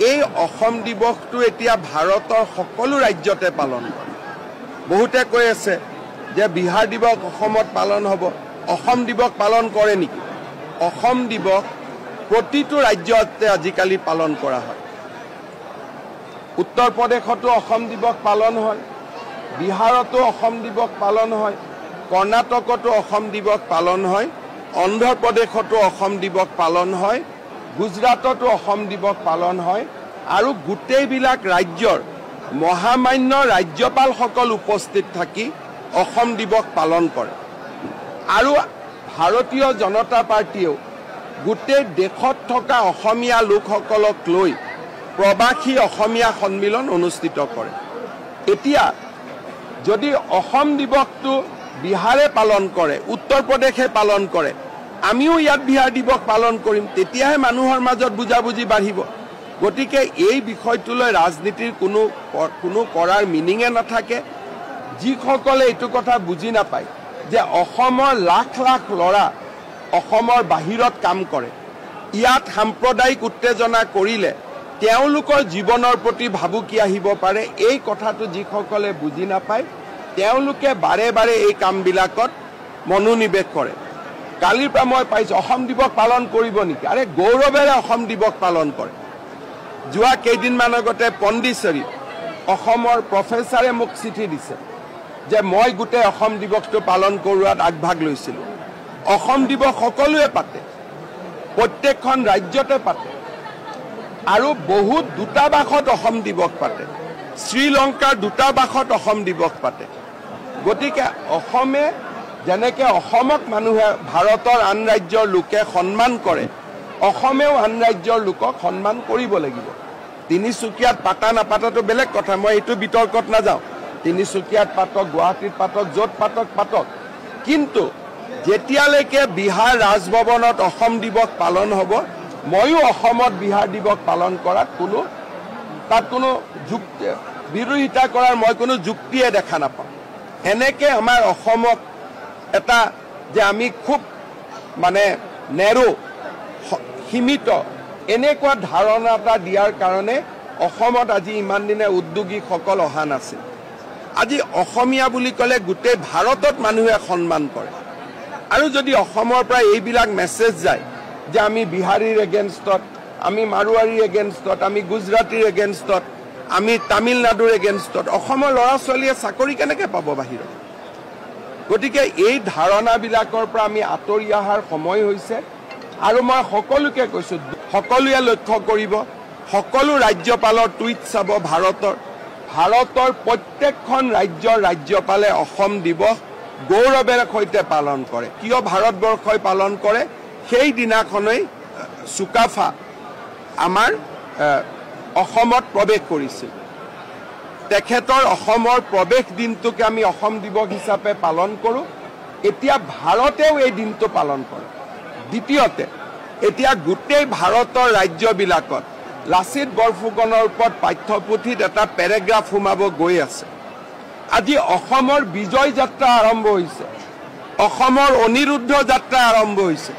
এই অসম দিৱসটো এতিয়া ভাৰতৰ সকলো ৰাজ্যতে পালন কৰে। বহুতে কৈ আছে যে বিহাৰ দিৱস অসমত পালন হ'ব, অসম দিৱস পালন কৰে নেকি? অসম দিৱস প্ৰতিটো ৰাজ্যতে আজিকালি পালন কৰা হয়। উত্তৰ প্ৰদেশতো অসম দিৱস পালন হয়, বিহাৰতো অসম দিৱস পালন হয়, কৰ্ণাটকতো অসম দিৱস পালন হয়, অন্ধ্ৰ প্ৰদেশতো অসম দিৱস পালন হয়, গুজৰাটতো অসম দিৱস পালন হয় আৰু গোটেইবিলাক ৰাজ্যৰ মহামান্য ৰাজ্যপালসকল উপস্থিত থাকি অসম দিৱস পালন কৰে। আৰু ভাৰতীয় জনতা পাৰ্টীয়েও গোটেই দেশত থকা অসমীয়া লোকসকলক লৈ প্ৰবাসী অসমীয়া সন্মিলন অনুষ্ঠিত কৰে। এতিয়া যদি অসম দিৱসটো বিহাৰে পালন কৰে, উত্তৰ প্ৰদেশে পালন কৰে, আমিও ইয়াত বিহাৰ দিৱস পালন কৰিম, তেতিয়াহে মানুহৰ মাজত বুজাবুজি বাঢ়িব। গতিকে এই বিষয়টোলৈ ৰাজনীতিৰ কোনো কৰাৰ মিনিঙে নাথাকে। যিসকলে এইটো কথা বুজি নাপায় যে অসমৰ লাখ লাখ ল'ৰা অসমৰ বাহিৰত কাম কৰে, ইয়াত সাম্প্ৰদায়িক উত্তেজনা কৰিলে তেওঁলোকৰ জীৱনৰ প্ৰতি ভাবুকি আহিব পাৰে, এই কথাটো যিসকলে বুজি নাপায় তেওঁলোকে বাৰে বাৰে এই কামবিলাকত মনোনিৱেশ কৰে। কালিৰ পৰা মই পাইছোঁ অসম দিৱস পালন কৰিব নেকি? আৰে গৌৰৱেৰে অসম দিৱস পালন কৰে। যোৱা কেইদিনমান আগতে পণ্ডিচেৰীত অসমৰ প্ৰফেচাৰে মোক চিঠি দিছে যে মই গোটেই অসম দিৱসটো পালন কৰোৱাত আগভাগ লৈছিলোঁ। অসম দিৱস সকলোৱে পাতে, প্ৰত্যেকখন ৰাজ্যতে পাতে আৰু বহুত দূতাবাসত অসম দিৱস পাতে, শ্ৰীলংকাৰ দূতাবাসত অসম দিৱস পাতে। গতিকে অসমে যেনেকৈ অসমক মানুহে ভাৰতৰ আন ৰাজ্যৰ লোকে সন্মান কৰে, অসমেও আন ৰাজ্যৰ লোকক সন্মান কৰিব লাগিব। তিনিচুকীয়াত পাতা নাপাতাটো বেলেগ কথা, মই এইটো বিতৰ্কত নাযাওঁ। তিনিচুকীয়াত পাতক, গুৱাহাটীত পাতক, য'ত পাতক পাতক, কিন্তু যেতিয়ালৈকে বিহাৰ ৰাজভৱনত অসম দিৱস পালন হ'ব, ময়ো অসমত বিহাৰ দিৱস পালন কৰাত তাত কোনো বিৰোধিতা কৰাৰ মই কোনো যুক্তিয়ে দেখা নাপাওঁ। এনেকৈ আমাৰ অসমক এটা যে আমি খুব নেৰো সীমিত এনেকুৱা ধাৰণা এটা দিয়াৰ কাৰণে অসমত আজি ইমান দিনে উদ্যোগীসকল অহা নাছিল। আজি অসমীয়া বুলি ক'লে গোটেই ভাৰতত মানুহে সন্মান কৰে। আৰু যদি অসমৰ পৰা এইবিলাক মেছেজ যায় যে আমি বিহাৰীৰ এগেইনষ্টত, আমি মাৰোৱাৰীৰ এগেইনষ্টত, আমি গুজৰাটীৰ এগেইনষ্টত, আমি তামিলনাডুৰ এগেইনষ্টত, অসমৰ ল'ৰা ছোৱালীয়ে চাকৰি কেনেকৈ পাব বাহিৰত? গতিকে এই ধাৰণাবিলাকৰ পৰা আমি আঁতৰি অহাৰ সময় হৈছে। আৰু মই সকলোকে কৈছোঁ, সকলোৱে লক্ষ্য কৰিব, সকলো ৰাজ্যপালৰ টুইট চাব ভাৰতৰ প্ৰত্যেকখন ৰাজ্যৰ ৰাজ্যপালে অসম দিৱস গৌৰৱেৰে সৈতে পালন কৰে। কিয় ভাৰতবৰ্ষই পালন কৰে? সেই দিনাখনেই চুকাফা আমাৰ অসমত প্ৰৱেশ কৰিছিল। তেখেতৰ অসমৰ প্ৰৱেশ দিনটোকে আমি অসম দিৱস হিচাপে পালন কৰোঁ। এতিয়া ভাৰতেও এই দিনটো পালন কৰে। দ্বিতীয়তে, এতিয়া গোটেই ভাৰতৰ ৰাজ্যবিলাকত লাচিত বৰফুকনৰ ওপৰত পাঠ্যপুথিত এটা পেৰেগ্ৰাফ সোমাব গৈ আছে। আজি অসমৰ বিজয় যাত্ৰা আৰম্ভ হৈছে, অসমৰ অনিৰুদ্ধ যাত্ৰা আৰম্ভ হৈছে।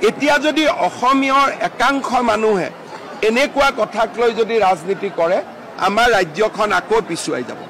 এতিয়া যদি অসমীয়াৰ একাংশ মানুহে এনেকুৱা কথাক লৈ যদি ৰাজনীতি কৰে, আমাৰ ৰাজ্যখন আকৌ পিছুৱাই যাব।